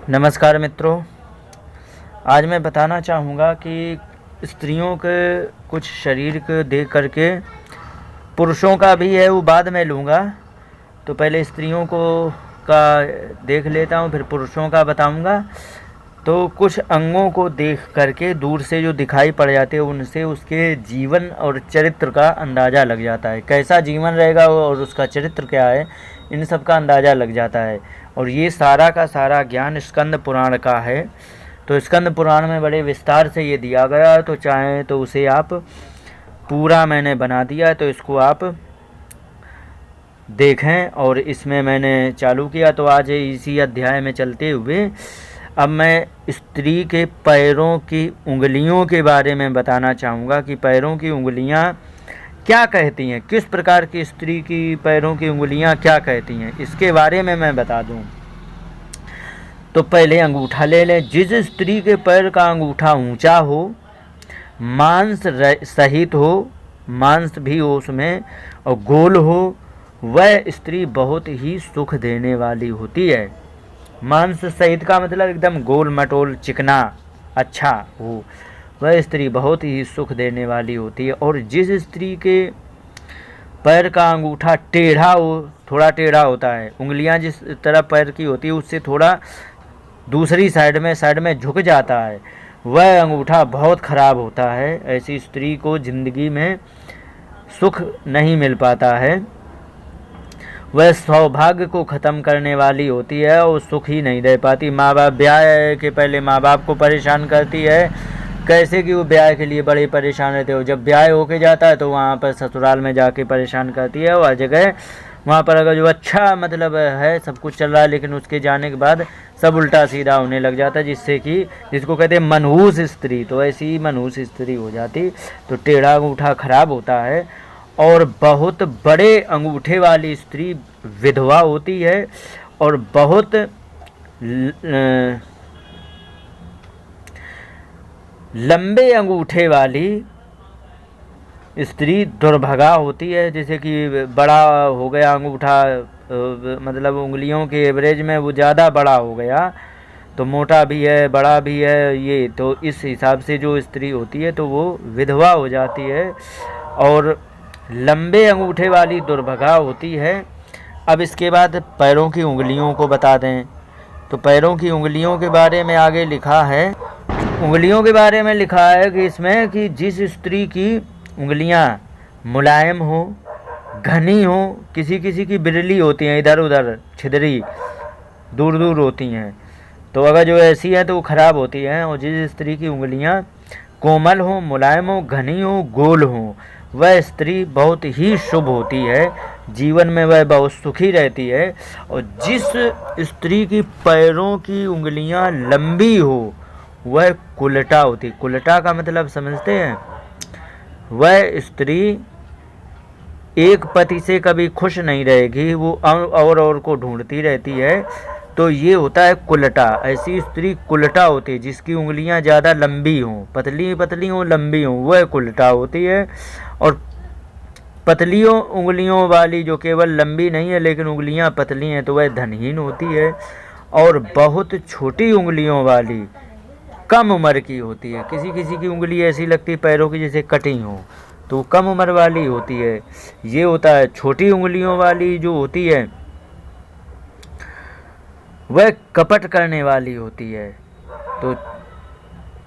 नमस्कार मित्रों, आज मैं बताना चाहूँगा कि स्त्रियों के कुछ शरीर को देख करके, पुरुषों का भी है वो बाद में लूँगा, तो पहले स्त्रियों को का देख लेता हूँ, फिर पुरुषों का बताऊँगा। तो कुछ अंगों को देख करके दूर से जो दिखाई पड़ जाते हैं उनसे उसके जीवन और चरित्र का अंदाज़ा लग जाता है, कैसा जीवन रहेगा और उसका चरित्र क्या है, इन सब का अंदाज़ा लग जाता है। और ये सारा का सारा ज्ञान स्कंद पुराण का है। तो स्कंद पुराण में बड़े विस्तार से ये दिया गया है, तो चाहें तो उसे आप पूरा मैंने बना दिया है, तो इसको आप देखें। और इसमें मैंने चालू किया, तो आज इसी अध्याय में चलते हुए अब मैं स्त्री के पैरों की उंगलियों के बारे में बताना चाहूँगा कि पैरों की उंगलियाँ क्या कहती हैं, किस प्रकार की स्त्री की पैरों की उंगलियां क्या कहती हैं, इसके बारे में मैं बता दूं। तो पहले अंगूठा ले लें। जिस स्त्री के पैर का अंगूठा ऊंचा हो, मांस सहित हो, मांस भी हो उसमें, और गोल हो, वह स्त्री बहुत ही सुख देने वाली होती है। मांस सहित का मतलब एकदम गोल मटोल चिकना अच्छा हो, वह स्त्री बहुत ही सुख देने वाली होती है। और जिस स्त्री के पैर का अंगूठा टेढ़ा हो, थोड़ा टेढ़ा होता है, उंगलियां जिस तरह पैर की होती है उससे थोड़ा दूसरी साइड में झुक जाता है, वह अंगूठा बहुत खराब होता है। ऐसी स्त्री को जिंदगी में सुख नहीं मिल पाता है, वह सौभाग्य को ख़त्म करने वाली होती है और सुख ही नहीं रह पाती। माँ बाप ब्याह के पहले माँ बाप को परेशान करती है, कैसे कि वो ब्याह के लिए बड़े परेशान रहते हो। जब ब्याह होके जाता है तो वहाँ पर ससुराल में जाके परेशान करती है। और हर जगह वहाँ पर अगर जो अच्छा मतलब है, सब कुछ चल रहा है, लेकिन उसके जाने के बाद सब उल्टा सीधा होने लग जाता है, जिससे कि जिसको कहते हैं मनहूस स्त्री, तो ऐसी ही मनहूस स्त्री हो जाती। तो टेढ़ा अंगूठा खराब होता है। और बहुत बड़े अंगूठे वाली स्त्री विधवा होती है, और बहुत लंबे अंगूठे वाली स्त्री दुर्भगा होती है। जैसे कि बड़ा हो गया अंगूठा, मतलब उंगलियों के एवरेज में वो ज़्यादा बड़ा हो गया, तो मोटा भी है बड़ा भी है ये, तो इस हिसाब से जो स्त्री होती है तो वो विधवा हो जाती है और लंबे अंगूठे वाली दुर्भगा होती है। अब इसके बाद पैरों की उंगलियों को बता दें। तो पैरों की उंगलियों के बारे में आगे लिखा है, उंगलियों के बारे में लिखा है कि इसमें कि जिस स्त्री की उंगलियां मुलायम हो, घनी हो, किसी किसी की बिरली होती हैं, इधर उधर छिदरी दूर दूर होती हैं, तो अगर जो ऐसी है तो वो खराब होती हैं। और जिस स्त्री की उंगलियां कोमल हो, मुलायम हो, घनी हो, गोल हो, वह स्त्री बहुत ही शुभ होती है, जीवन में वह बहुत सुखी रहती है। और जिस स्त्री की पैरों की उंगलियां लंबी हो, वह कुलटा होती। कुलटा का मतलब समझते हैं? वह स्त्री एक पति से कभी खुश नहीं रहेगी, वो और को ढूंढती रहती है, तो ये होता है कुलटा। ऐसी स्त्री कुलटा होती है, जिसकी उंगलियां ज़्यादा लंबी हों, पतली पतली हों, लंबी हों, वह कुलटा होती है। और पतलियों उंगलियों वाली जो केवल लंबी नहीं है लेकिन उंगलियां पतली हैं, तो वह धनहीन होती है। और बहुत छोटी उंगलियों वाली कम उम्र की होती है, किसी किसी की उंगली ऐसी लगती है पैरों की जैसे कटी हो, तो कम उम्र वाली होती है। ये होता है छोटी उंगलियों वाली जो होती है वह कपट करने वाली होती है। तो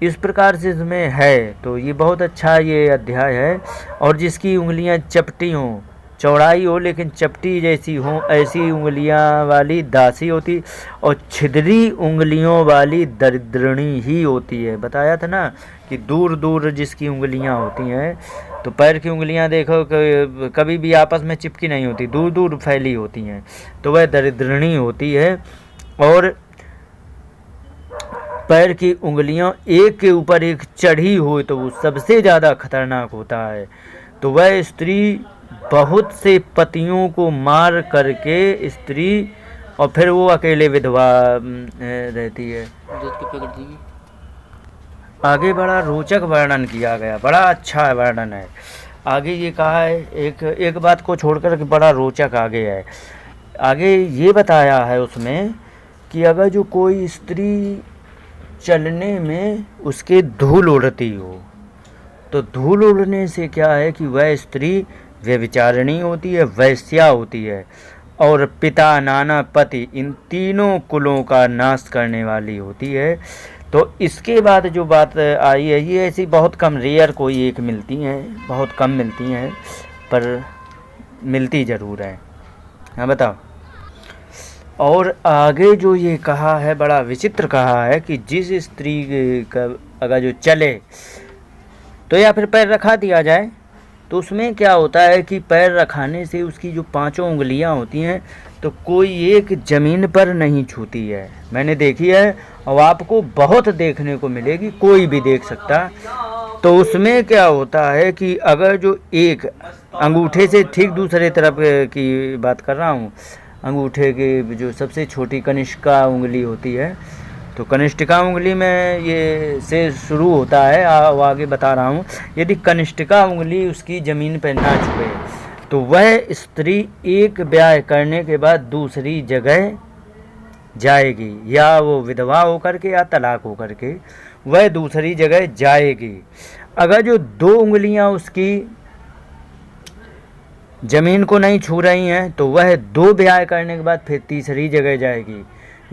इस प्रकार से इसमें है। तो ये बहुत अच्छा ये अध्याय है। और जिसकी उंगलियां चपटी हों, चौड़ाई हो लेकिन चपटी जैसी हों, ऐसी उंगलियां वाली दासी होती। और छिद्री उंगलियों वाली दरिद्रणी ही होती है। बताया था ना कि दूर दूर जिसकी उंगलियां होती हैं, तो पैर की उंगलियां देखो कभी भी आपस में चिपकी नहीं होती, दूर दूर फैली होती हैं, तो वह दरिद्रणी होती है। और पैर की उंगलियां एक के ऊपर एक चढ़ी हो तो वो सबसे ज़्यादा खतरनाक होता है। तो वह स्त्री बहुत से पतियों को मार करके स्त्री, और फिर वो अकेले विधवा रहती है। आगे बड़ा रोचक वर्णन किया गया, बड़ा अच्छा वर्णन है। आगे ये कहा है, एक बात को छोड़कर कि बड़ा रोचक आगे है। आगे ये बताया है उसमें कि अगर जो कोई स्त्री चलने में उसके धूल उड़ती हो, तो धूल उड़ने से क्या है कि वह स्त्री व्यभिचारिणी होती है, वैश्या होती है, और पिता, नाना, पति, इन तीनों कुलों का नाश करने वाली होती है। तो इसके बाद जो बात आई है, ये ऐसी बहुत कम, रेयर कोई एक मिलती हैं, बहुत कम मिलती हैं, पर मिलती ज़रूर है। हाँ बताओ। और आगे जो ये कहा है, बड़ा विचित्र कहा है कि जिस स्त्री का अगर जो चले तो या फिर पैर रखा दिया जाए, तो उसमें क्या होता है कि पैर रखाने से उसकी जो 5 उंगलियां होती हैं तो कोई एक ज़मीन पर नहीं छूती है। मैंने देखी है और आपको बहुत देखने को मिलेगी, कोई भी देख सकता। तो उसमें क्या होता है कि अगर जो एक अंगूठे से ठीक दूसरे तरफ की बात कर रहा हूँ, अंगूठे की जो सबसे छोटी कनिष्का उंगली होती है, तो कनिष्ठिका उंगली में ये से शुरू होता है, आगे बता रहा हूँ। यदि कनिष्ठिका उंगली उसकी ज़मीन पर ना छुए तो वह स्त्री एक ब्याह करने के बाद दूसरी जगह जाएगी, या वो विधवा होकर के या तलाक होकर के वह दूसरी जगह जाएगी। अगर जो 2 उंगलियां उसकी ज़मीन को नहीं छू रही हैं तो वह 2 ब्याह करने के बाद फिर तीसरी जगह जाएगी।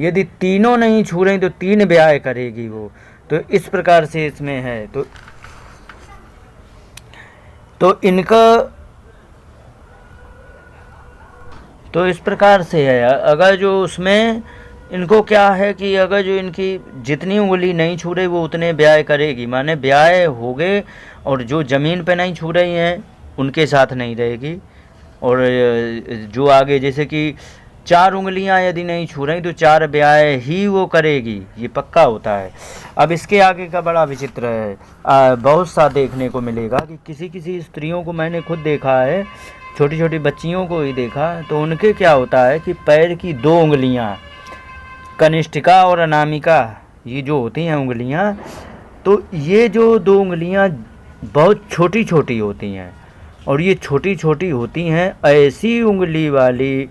यदि तीनों नहीं छू रही तो 3 ब्याह करेगी वो। तो इस प्रकार से इसमें है। तो इनका तो इस प्रकार से है। अगर जो उसमें इनको क्या है कि अगर जो इनकी जितनी उंगली नहीं छू रही वो उतने ब्याह करेगी, माने ब्याह हो गए, और जो ज़मीन पे नहीं छू रही हैं उनके साथ नहीं रहेगी। और जो आगे जैसे कि 4 उंगलियां यदि नहीं छू रही तो 4 ब्याह ही वो करेगी, ये पक्का होता है। अब इसके आगे का बड़ा विचित्र है, बहुत सा देखने को मिलेगा कि किसी किसी स्त्रियों को मैंने खुद देखा है, छोटी छोटी बच्चियों को ही देखा, तो उनके क्या होता है कि पैर की 2 उंगलियां, कनिष्ठिका और अनामिका, ये जो होती हैं उंगलियां, तो ये जो 2 उंगलियां बहुत छोटी छोटी होती हैं, और ये छोटी छोटी होती हैं। ऐसी उंगली वाली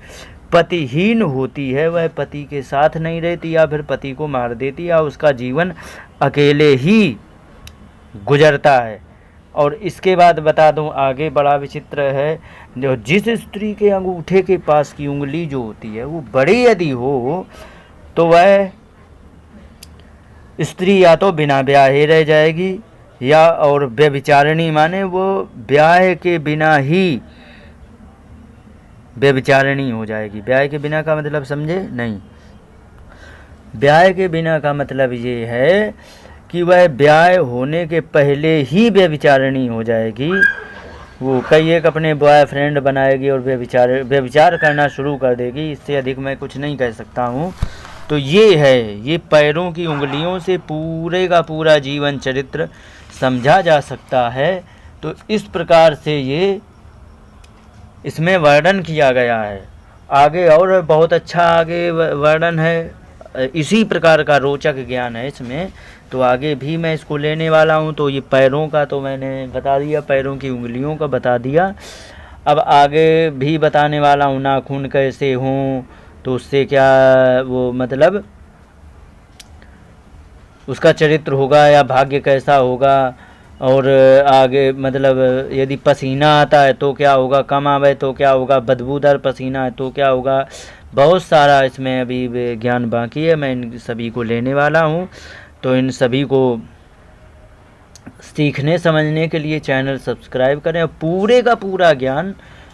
पतिहीन होती है, वह पति के साथ नहीं रहती, या फिर पति को मार देती, या उसका जीवन अकेले ही गुजरता है। और इसके बाद बता दूं, आगे बड़ा विचित्र है, जो जिस स्त्री के अंगूठे के पास की उंगली जो होती है वो बड़ी यदि हो तो वह स्त्री या तो बिना ब्याहे रह जाएगी, या और व्यभिचारिणी माने वो ब्याह के बिना ही व्यभिचारिणी हो जाएगी। ब्याह के बिना का मतलब समझे नहीं? ब्याह के बिना का मतलब ये है कि वह ब्याह होने के पहले ही व्यभिचारिणी हो जाएगी। वो कई एक अपने बॉयफ्रेंड बनाएगी और व्यभिचार करना शुरू कर देगी। इससे अधिक मैं कुछ नहीं कह सकता हूँ। तो ये है, ये पैरों की उंगलियों से पूरे का पूरा जीवन चरित्र समझा जा सकता है। तो इस प्रकार से ये इसमें वर्णन किया गया है। आगे और बहुत अच्छा आगे वर्णन है, इसी प्रकार का रोचक ज्ञान है इसमें। तो आगे भी मैं इसको लेने वाला हूँ। तो ये पैरों का तो मैंने बता दिया, पैरों की उंगलियों का बता दिया। अब आगे भी बताने वाला हूँ, नाखून कैसे हों, तो उससे क्या वो मतलब उसका चरित्र होगा या भाग्य कैसा होगा। और आगे मतलब यदि पसीना आता है तो क्या होगा, कम आवे तो क्या होगा, बदबूदार पसीना है तो क्या होगा। बहुत सारा इसमें अभी ज्ञान बाकी है, मैं इन सभी को लेने वाला हूँ। तो इन सभी को सीखने समझने के लिए चैनल सब्सक्राइब करें। पूरे का पूरा ज्ञान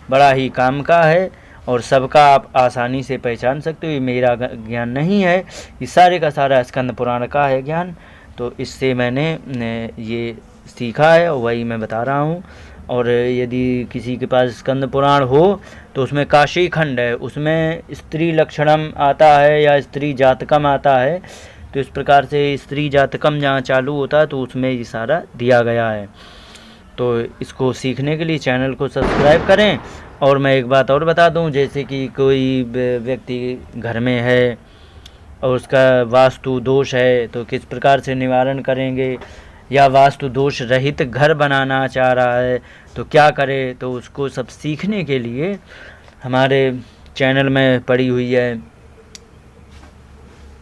बड़ा ही काम का है और सबका आप आसानी से पहचान सकते हो। ये मेरा ज्ञान नहीं है, ये सारे का सारा स्कंद पुराण का है ज्ञान। तो इससे मैंने ये सीखा है और वही मैं बता रहा हूँ। और यदि किसी के पास स्कंद पुराण हो तो उसमें काशी खंड है, उसमें स्त्री लक्षणम आता है या स्त्री जातकम आता है। तो इस प्रकार से स्त्री जातकम जहाँ चालू होता है तो उसमें ये सारा दिया गया है। तो इसको सीखने के लिए चैनल को सब्सक्राइब करें। और मैं एक बात और बता दूं, जैसे कि कोई व्यक्ति घर में है और उसका वास्तु दोष है तो किस प्रकार से निवारण करेंगे, या वास्तु दोष रहित घर बनाना चाह रहा है तो क्या करे, तो उसको सब सीखने के लिए हमारे चैनल में पड़ी हुई है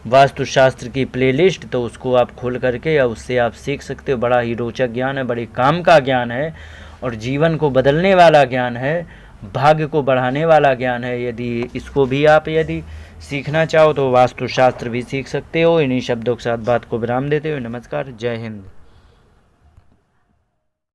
वास्तुशास्त्र की प्लेलिस्ट, तो उसको आप खोल करके या उससे आप सीख सकते हो। बड़ा ही रोचक ज्ञान है, बड़े काम का ज्ञान है और जीवन को बदलने वाला ज्ञान है, भाग्य को बढ़ाने वाला ज्ञान है। यदि इसको भी आप यदि सीखना चाहो तो वास्तुशास्त्र भी सीख सकते हो। इन्हीं शब्दों के साथ बात को विराम देते हुए नमस्कार, जय हिंद।